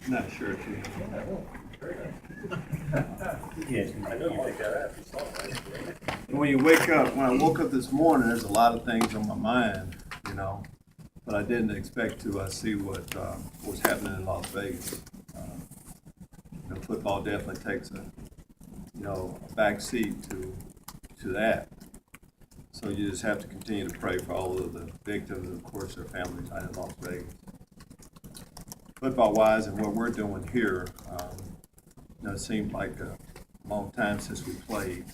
Not sure, too. Yes, I know you picked that up. When you wake up, when I woke up this morning, there's a lot of things on my mind, but I didn't expect to see what was happening in Las Vegas. Football definitely takes a back seat to that. So you just have to continue to pray for all of the victims and, of course, their families out in Las Vegas. Football-wise and what we're doing here, it seemed like a long time since we played.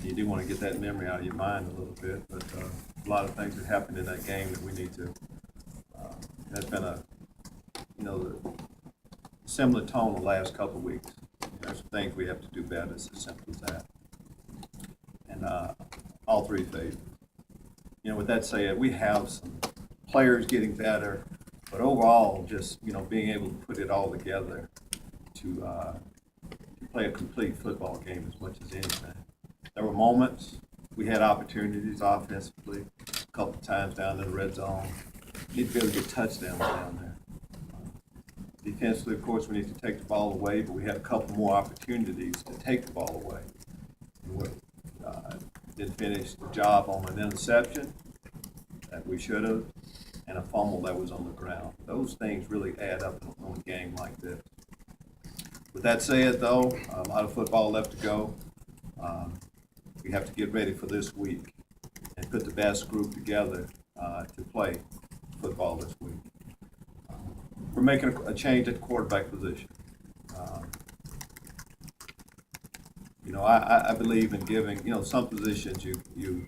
You do want to get that memory out of your mind a little bit, but a lot of things that happened in that game that we need to. There's been the similar tone the last couple of weeks. There's some things we have to do better. It's as simple as that. And all three phases. With that said, we have some players getting better, but overall, just being able to put it all together to play a complete football game as much as anything. There were moments we had opportunities offensively, a couple of times down in the red zone. We need to be able to get touchdowns down there. Defensively, of course, we need to take the ball away, but we had a couple more opportunities to take the ball away. We didn't finish the job on an interception that we should have, and a fumble that was on the ground. Those things really add up on a game like this. With that said, though, a lot of football left to go. We have to get ready for this week and put the best group together to play football this week. We're making a change at the quarterback position. I believe in giving, some positions you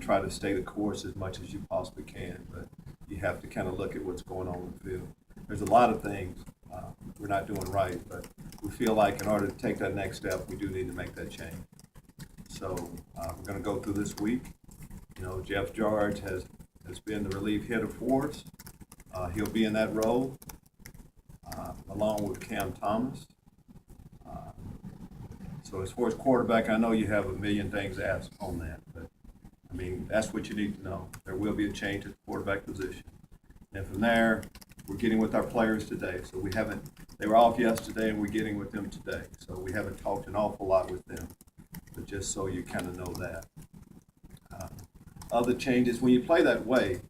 try to stay the course as much as you possibly can, but you have to kind of look at what's going on in the field. There's a lot of things we're not doing right, but we feel like in order to take that next step, we do need to make that change. So we're going to go through this week. Jeff George has been the relief hitter for us. He'll be in that role along with Cam Thomas. So as far as quarterback, I know you have a million things asked on that, but that's what you need to know. There will be a change at the quarterback position. And from there, we're getting with our players today. So they were off yesterday and we're getting with them today. So we haven't talked an awful lot with them, but just so you kind of know that. Other changes, when you play that way,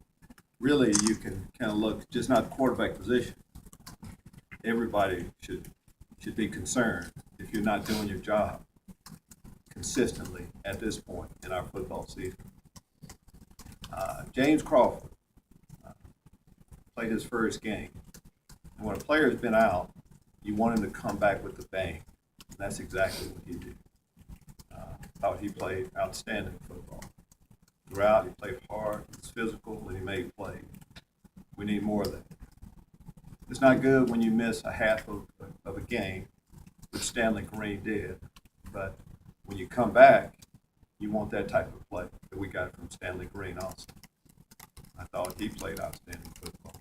really you can kind of look, just not the quarterback position. Everybody should be concerned if you're not doing your job consistently at this point in our football season. James Crawford played his first game. And when a player's been out, you want him to come back with a bang. And that's exactly what he did. Thought he played outstanding football. Throughout, he played hard, he was physical, and he made plays. We need more of that. It's not good when you miss a half of a game, which Stanley Green did, but when you come back, you want that type of play that we got from Stanley Green also. I thought he played outstanding football.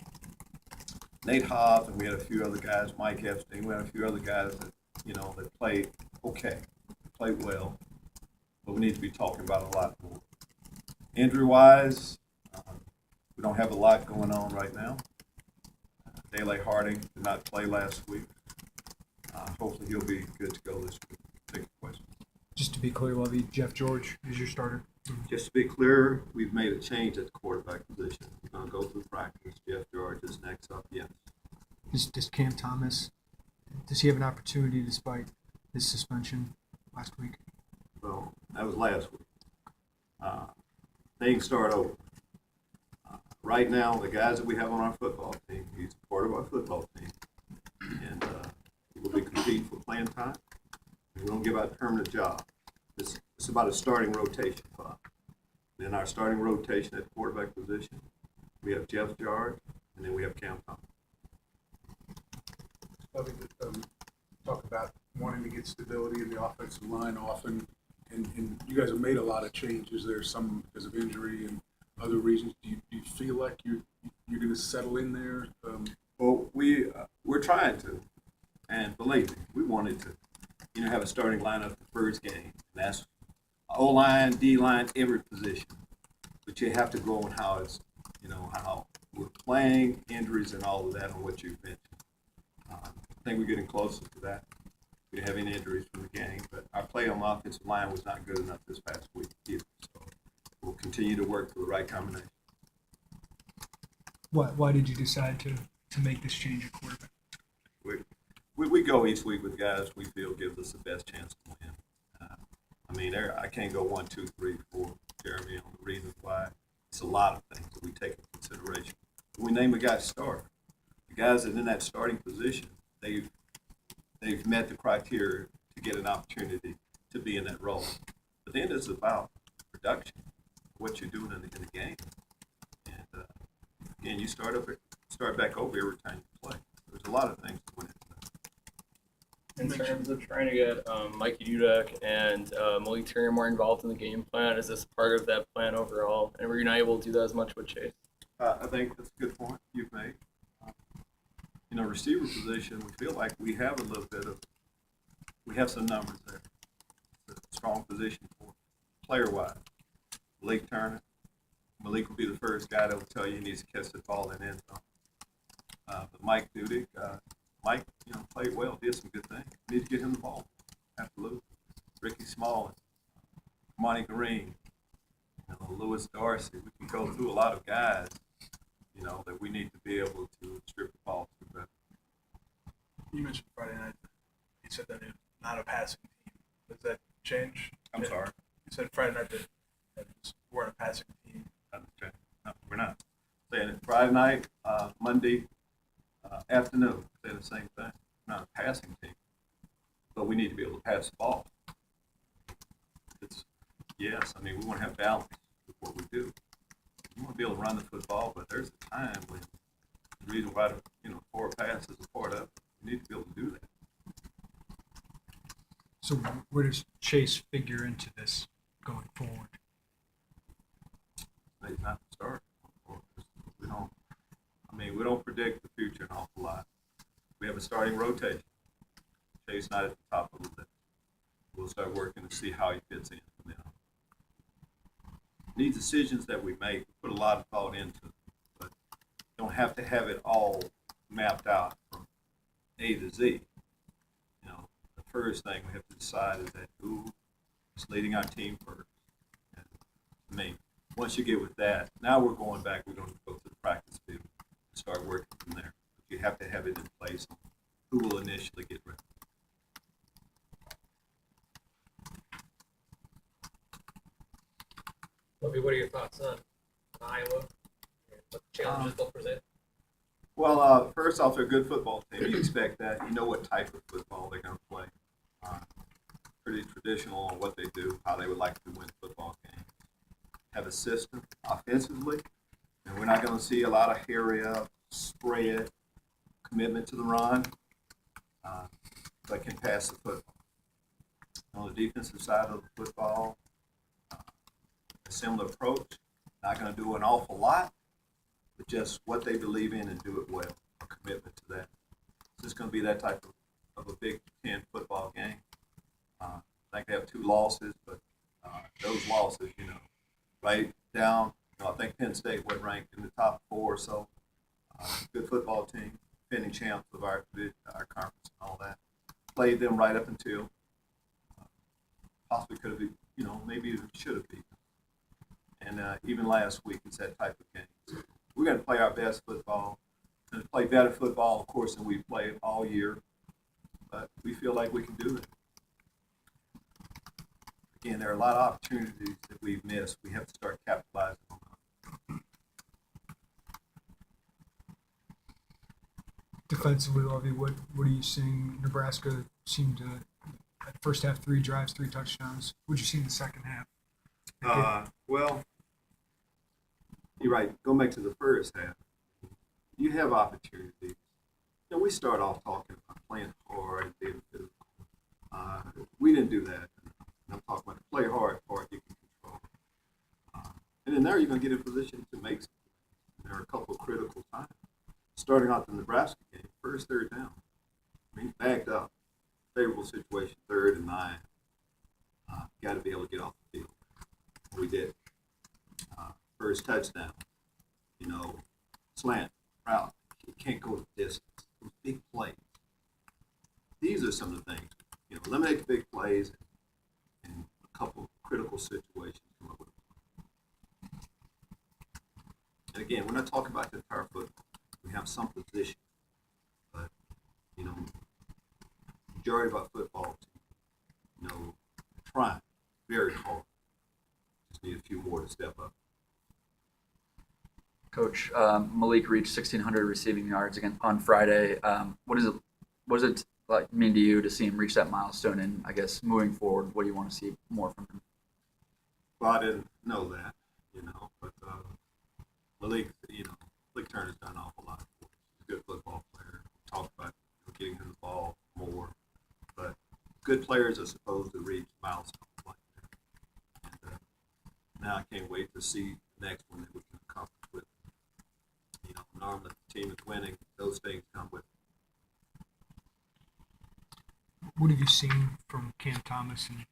Nate Hobbs, and we had a few other guys, Mike Epstein, we had a few other guys that, that played okay, played well, but we need to be talking about a lot more. Injury-wise, we don't have a lot going on right now. Dele Harding did not play last week. Hopefully he'll be good to go this week. Take a question. Just to be clear, Lovie, Jeff George is your starter? Just to be clear, we've made a change at the quarterback position. We're going to go through practice. Jeff George is next up, yes. Does Cam Thomas, does he have an opportunity despite his suspension last week? Well, that was last week. Things start over. Right now, the guys that we have on our football team, he's part of our football team, and he will be competing for playing time. We don't give out a permanent job. It's about a starting rotation spot. In our starting rotation at quarterback position, we have Jeff George, and then we have Cam Thomas. Lovie, talk about wanting to get stability in the offensive line often, and you guys have made a lot of changes there, some because of injury and other reasons. Do you feel like you're going to settle in there? Well, we're trying to, and believe me, we wanted to, have a starting lineup the first game. And that's O-line, D-line, every position. But you have to go on how it's, how we're playing, injuries, and all of that, and what you've mentioned. think we're getting closer to that. We didn't have any injuries from the game, but our play on the offensive line was not good enough this past week either. So we'll continue to work for the right combination. Why did you decide to make this change at quarterback? We go each week with guys we feel gives us the best chance to win. I can't go 1, 2, 3, 4, Jeremy, on the reasons why. It's a lot of things that we take into consideration. When we name a guy starter, the guys that are in that starting position, they've met the criteria to get an opportunity to be in that role. But then it's about production, what you're doing in the game. And again, you start back over every time you play. There's a lot of things that went into that. In terms of trying to get Mikey Dudek and Malik Turner more involved in the game plan, is this part of that plan overall? And were you not able to do that as much with Chase? I think that's a good point you've made. Receiver position, we feel like we have some numbers there. It's a strong position for player-wise. Malik Turner. Malik will be the first guy that will tell you he needs to catch the ball in end zone. But Mike Dudek, Mike, played well, did some good things. We need to get him the ball. Absolutely. Ricky Small, Monty Green, Lewis Darcy. We can go through a lot of guys, that we need to be able to strip the ball to better. You mentioned Friday night. You said that it's not a passing team. Does that change? I'm sorry. You said Friday night that we're a passing team. Okay. No, we're not. Saying it Friday night, Monday afternoon, saying the same thing. We're not a passing team, but we need to be able to pass the ball. We want to have balance with what we do. We want to be able to run the football, but there's a time when the reason why forward pass is a part of it. We need to be able to do that. So where does Chase figure into this going forward? He's not the starter. We don't predict the future an awful lot. We have a starting rotation. Chase not at the top of the list. We'll start working to see how he fits in from then on. These decisions that we make, we put a lot of thought into, but don't have to have it all mapped out from A to Z. The first thing we have to decide is that who is leading our team first. And once you get with that, now we're going back. We're going to go to the practice field and start working from there. But you have to have it in place on who will initially get ready. Lovie, what are your thoughts on Iowa and what challenges they'll present? Well, first off, they're a good football team. You expect that. You know what type of football they're going to play. Pretty traditional on what they do, how they would like to win football games. Have a system offensively, and we're not going to see a lot of hurry up, spread, commitment to the run, but can pass the football. On the defensive side of the football, a similar approach. Not going to do an awful lot, but just what they believe in and do it well. A commitment to that. It's just going to be that type of a Big Ten football game. I think they have 2 losses, but those losses, right down. I think Penn State was ranked in the top 4 or so. Good football team, defending champs of our conference and all that. Played them right up until possibly could have, maybe even should have beaten. And even last week, it's that type of game. So we're going to play our best football and play better football, of course, than we've played all year. But we feel like we can do it. Again, there are a lot of opportunities that we've missed. We have to start capitalizing on them. Defensively, Lovie, what are you seeing? Nebraska seemed to, at first half, 3 drives, 3 touchdowns. What did you see in the second half? Well, you're right. Go back to the first half. You have opportunities. We start off talking about playing hard, being physical. We didn't do that. I'm talking about the play hard part you can control. And then there you're going to get in position to make something. There are a couple of critical times. Starting out the Nebraska game, first third down. Backed up. Favorable situation, 3rd and 9. Got to be able to get off the field. We did. First touchdown. Slant, route. You can't go the distance. Those big plays. these are some of the things. Eliminate the big plays and a couple critical situations. Come up with. And again, we're not talking about the entire football. We have some position, but majority of our football team, trying very hard. Just need a few more to step up. Coach, Malik reached 1,600 receiving yards again on Friday. What does it like mean to you to see him reach that milestone? And I guess moving forward, what do you want to see more from him? Well, I didn't know that, but Malik Turner's done an awful lot for us. He's a good football player. We talked about getting him the ball more, but good players are supposed to reach milestones like that. And now I can't wait to see the next one that we can accomplish with. Normally the team is winning; those things come with. What have you seen from Cam Thomas and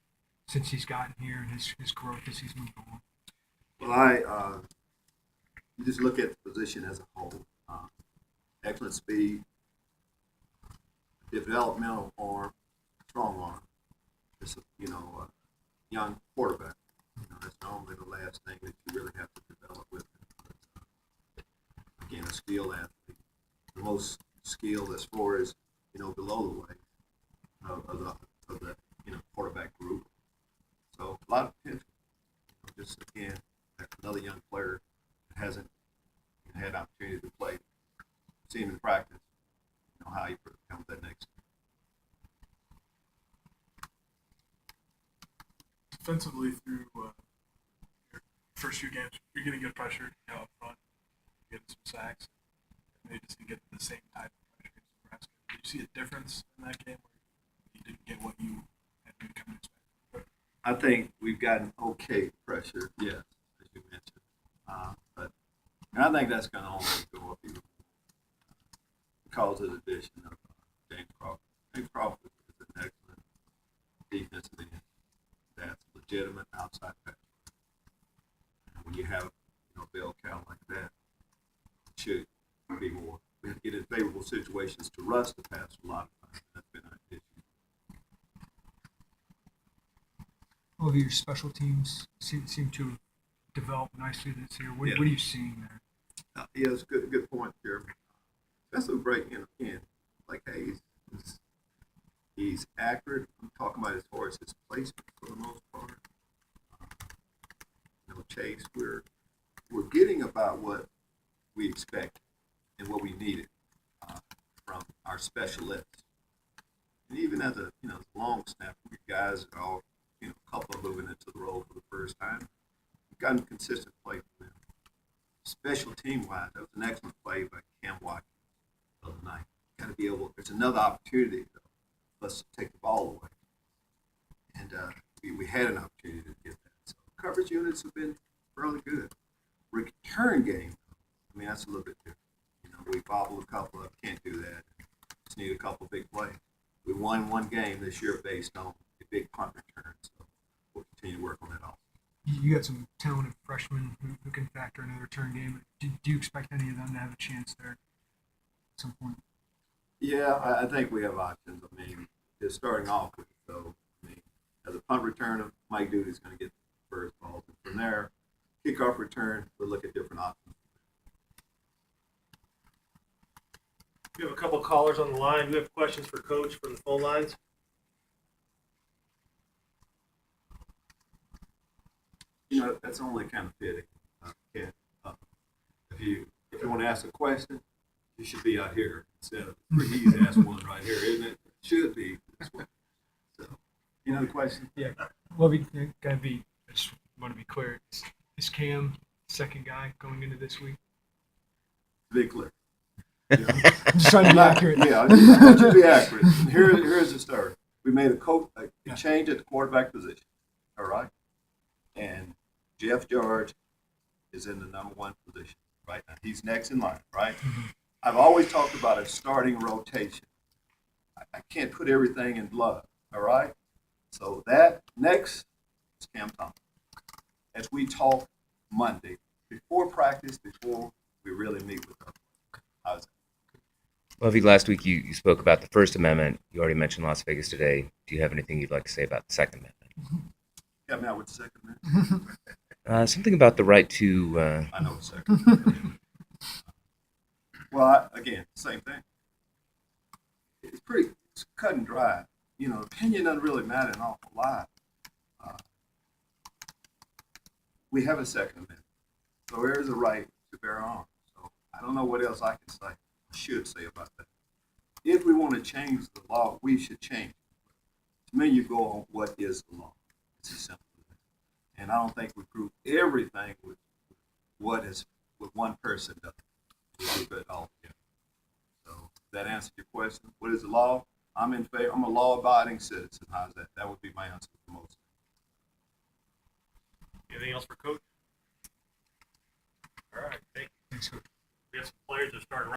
since he's gotten here and his growth as he's moved on? Well, you just look at the position as a whole. Excellent speed, developmental arm, strong arm. It's a young quarterback. That's normally the last thing that you really have to develop with. Again, a skilled athlete, the most skilled as far as below the weight of the quarterback group. So a lot of potential. Just again, another young player that hasn't had opportunity to play, seen in practice, how he becomes that next. Defensively, through your first few games, you're getting good pressure up front, getting some sacks, and they just didn't get the same type of pressure against Nebraska. Did you see a difference in that game where you didn't get what you had been coming to expect? I think we've gotten okay pressure, yes, as you mentioned. And I think that's going to only go up even more because of the addition of James Crawford. James Crawford is an excellent defensive end. That's legitimate outside pass. And when you have bell cow like that, it should be more. We have to get in favorable situations to rush the pass a lot of times. That's been our issue. All of your special teams seem to have developed nicely this year. What are you seeing there? Yeah, it's a good point, Jeremy. That's a great, again, like Hayes, he's accurate. I'm talking about as far as his placement for the most part. Chase, we're getting about what we expect and what we needed from our specialists. And even as a long snapper, we guys are all a couple of moving into the role for the first time. We've gotten consistent play from them. Special team wise, that was an excellent play by Cam Watkins the other night. Got to be able. There's another opportunity though, for us to take the ball away, and we had an opportunity to get that. So coverage units have been really good. Return game, that's a little bit different. We bobbled a couple of. Can't do that. Just need a couple big plays. We won one game this year based on a big punt return. So we'll continue to work on that also. You got some talented freshmen who can factor in a return game. Do you expect any of them to have a chance there at some point? Yeah, I think we have options. Just starting off with it, so, as a punt returner, Mike Duty's going to get the first balls. And from there, kickoff return, we'll look at different options. We have a couple callers on the line. We have questions for Coach from the phone lines. That's only kind of fitting. If you want to ask a question, you should be out here instead of pretty easy to ask one right here, isn't it? Should be this way. So, the question? Yeah. Lovie, I just want to be clear. Is Cam second guy going into this week? To be clear. I'm just trying to be accurate. Yeah, I want you to be accurate. And here's the story. We made a change at the quarterback position. All right? And Jeff George is in the number one position right now. He's next in line, right? Mm-hmm. I've always talked about a starting rotation. I can't put everything in blood, all right? So that next is Cam Thomas. As we talk Monday, before practice, before we really meet with them. How's that? Lovie, last week you spoke about the First Amendment. You already mentioned Las Vegas today. Do you have anything you'd like to say about the Second Amendment? Help me out with the second man. Something about the right to. I know the second. Well, again, same thing. It's cut and dry. You know, opinion doesn't really matter an awful lot. We have a Second Amendment. So there is a right to bear arms. So I don't know what else I can say, should say about that. If we want to change the law, we should change it. To me, you go on what is the law. It's as simple as that. And I don't think we prove everything with what one person does. We do it all together. So that answered your question. What is the law? I'm in favor. I'm a law-abiding citizen. How's that? That would be my answer for most. Anything else for Coach? All right, thank you. Thanks, Coach. We have some players that start.